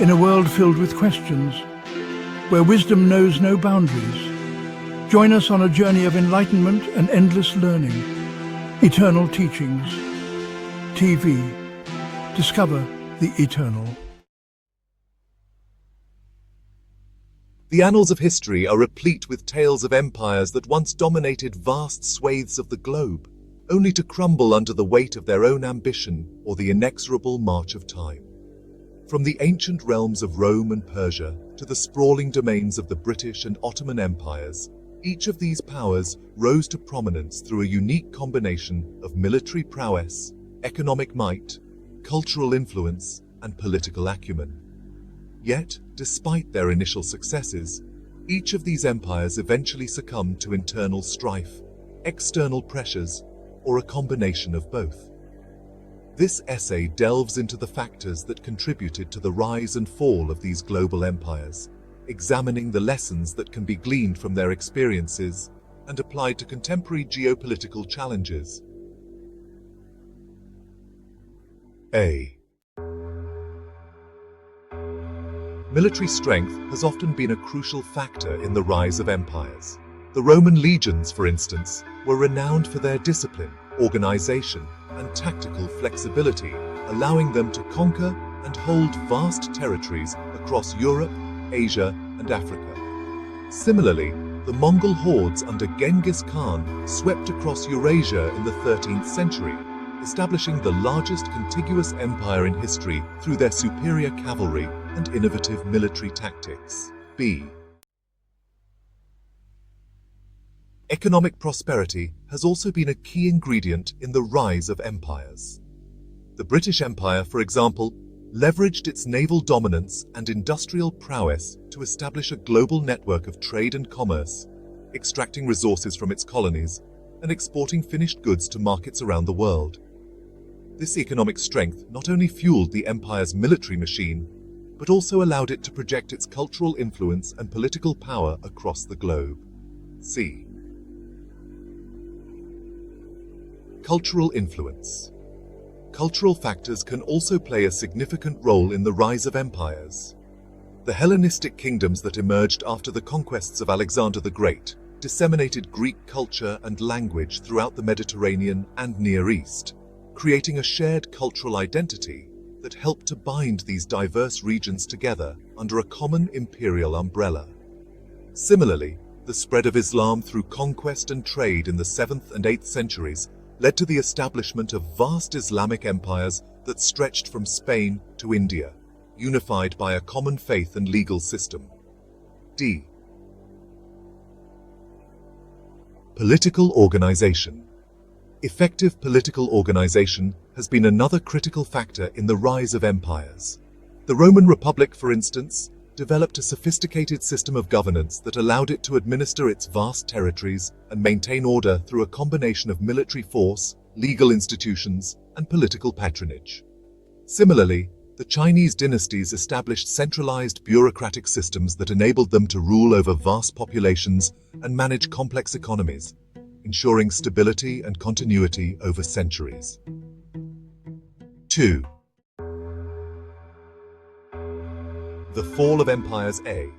In a world filled with questions, where wisdom knows no boundaries, join us on a journey of enlightenment and endless learning. Eternal Teachings. TV. Discover the eternal. The annals of history are replete with tales of empires that once dominated vast swathes of the globe, only to crumble under the weight of their own ambition or the inexorable march of time. From the ancient realms of Rome and Persia to the sprawling domains of the British and Ottoman empires, each of these powers rose to prominence through a unique combination of military prowess, economic might, cultural influence, and political acumen. Yet, despite their initial successes, each of these empires eventually succumbed to internal strife, external pressures, or a combination of both. This essay delves into the factors that contributed to the rise and fall of these global empires, examining the lessons that can be gleaned from their experiences and applied to contemporary geopolitical challenges. A. Military strength has often been a crucial factor in the rise of empires. The Roman legions, for instance, were renowned for their discipline, organization, and tactical flexibility, allowing them to conquer and hold vast territories across Europe, Asia, and Africa. Similarly, the Mongol hordes under Genghis Khan swept across Eurasia in the 13th century, establishing the largest contiguous empire in history through their superior cavalry and innovative military tactics. B. Economic prosperity has also been a key ingredient in the rise of empires. The British Empire, for example, leveraged its naval dominance and industrial prowess to establish a global network of trade and commerce, extracting resources from its colonies and exporting finished goods to markets around the world. This economic strength not only fueled the empire's military machine, but also allowed it to project its cultural influence and political power across the globe. C. Cultural influence. Cultural factors can also play a significant role in the rise of empires. The Hellenistic kingdoms that emerged after the conquests of Alexander the Great disseminated Greek culture and language throughout the Mediterranean and Near East, creating a shared cultural identity that helped to bind these diverse regions together under a common imperial umbrella. Similarly, the spread of Islam through conquest and trade in the 7th and 8th centuries led to the establishment of vast Islamic empires that stretched from Spain to India, unified by a common faith and legal system. D. Political organization. Effective political organization has been another critical factor in the rise of empires. The Roman Republic, for instance, developed a sophisticated system of governance that allowed it to administer its vast territories and maintain order through a combination of military force, legal institutions, and political patronage. Similarly, the Chinese dynasties established centralized bureaucratic systems that enabled them to rule over vast populations and manage complex economies, ensuring stability and continuity over centuries. 2. The fall of empires. A.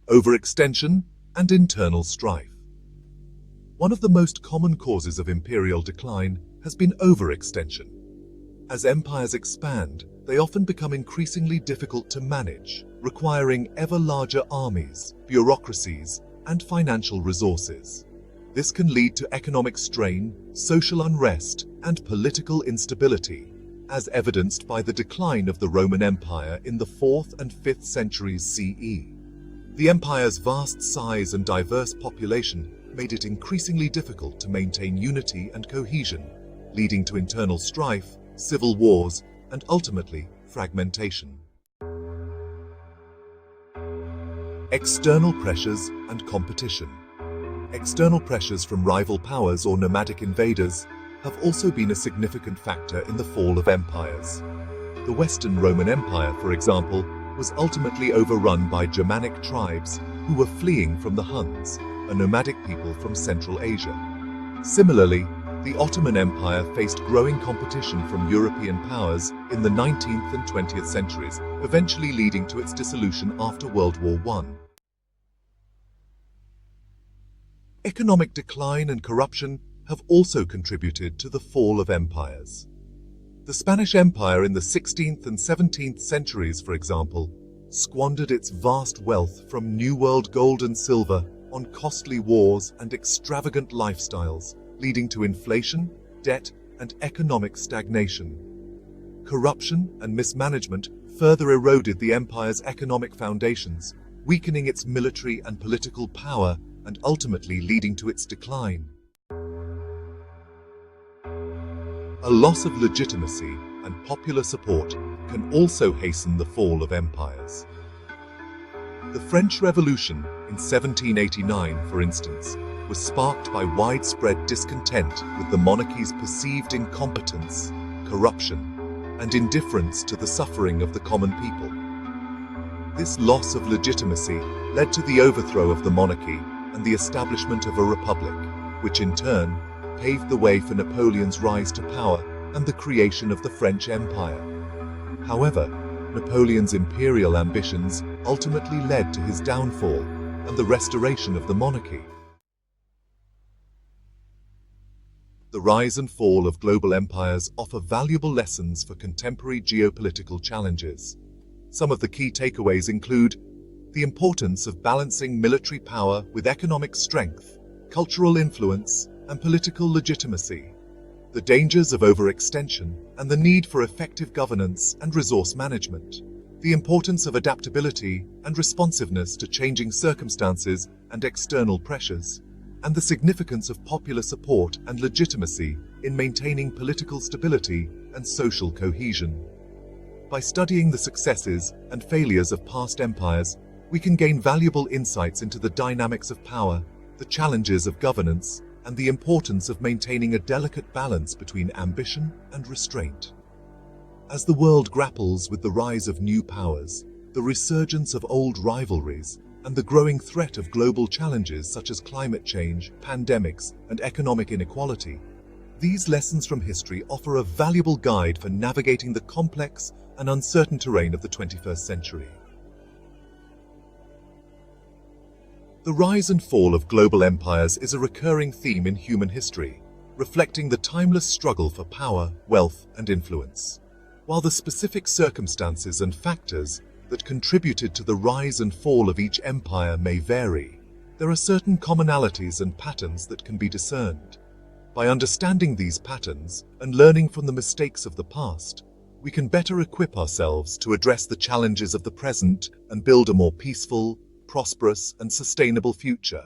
Overextension and internal strife. One of the most common causes of imperial decline has been overextension. As empires expand, they often become increasingly difficult to manage, requiring ever larger armies, bureaucracies, and financial resources. This can lead to economic strain, social unrest, and political instability, as evidenced by the decline of the Roman Empire in the 4th and 5th centuries CE. The empire's vast size and diverse population made it increasingly difficult to maintain unity and cohesion, leading to internal strife, civil wars, and ultimately fragmentation. External pressures and competition. External pressures from rival powers or nomadic invaders have also been a significant factor in the fall of empires. The Western Roman Empire, for example, was ultimately overrun by Germanic tribes who were fleeing from the Huns, a nomadic people from Central Asia. Similarly, The Ottoman Empire faced growing competition from European powers in the 19th and 20th centuries, eventually leading to its dissolution after World War I. Economic decline and corruption have also contributed to the fall of empires. The Spanish Empire in the 16th and 17th centuries, for example, squandered its vast wealth from New World gold and silver on costly wars and extravagant lifestyles, leading to inflation, debt, and economic stagnation. Corruption and mismanagement further eroded the empire's economic foundations, weakening its military and political power and ultimately leading to its decline. A loss of legitimacy and popular support can also hasten the fall of empires. The French Revolution in 1789, for instance, was sparked by widespread discontent with the monarchy's perceived incompetence, corruption, and indifference to the suffering of the common people. This loss of legitimacy led to the overthrow of the monarchy and the establishment of a republic, which in turn paved the way for Napoleon's rise to power and the creation of the French Empire. However, Napoleon's imperial ambitions ultimately led to his downfall and the restoration of the monarchy. The rise and fall of global empires offer valuable lessons for contemporary geopolitical challenges. Some of the key takeaways include the importance of balancing military power with economic strength, cultural influence, and political legitimacy, the dangers of overextension and the need for effective governance and resource management, the importance of adaptability and responsiveness to changing circumstances and external pressures, and the significance of popular support and legitimacy in maintaining political stability and social cohesion. By studying the successes and failures of past empires, we can gain valuable insights into the dynamics of power, the challenges of governance, and the importance of maintaining a delicate balance between ambition and restraint. As the world grapples with the rise of new powers, the resurgence of old rivalries, and the growing threat of global challenges such as climate change, pandemics, and economic inequality, these lessons from history offer a valuable guide for navigating the complex and uncertain terrain of the 21st century. The rise and fall of global empires is a recurring theme in human history, reflecting the timeless struggle for power, wealth, and influence. While the specific circumstances and factors that contributed to the rise and fall of each empire may vary, there are certain commonalities and patterns that can be discerned. By understanding these patterns and learning from the mistakes of the past, we can better equip ourselves to address the challenges of the present and build a more peaceful, prosperous, and sustainable future.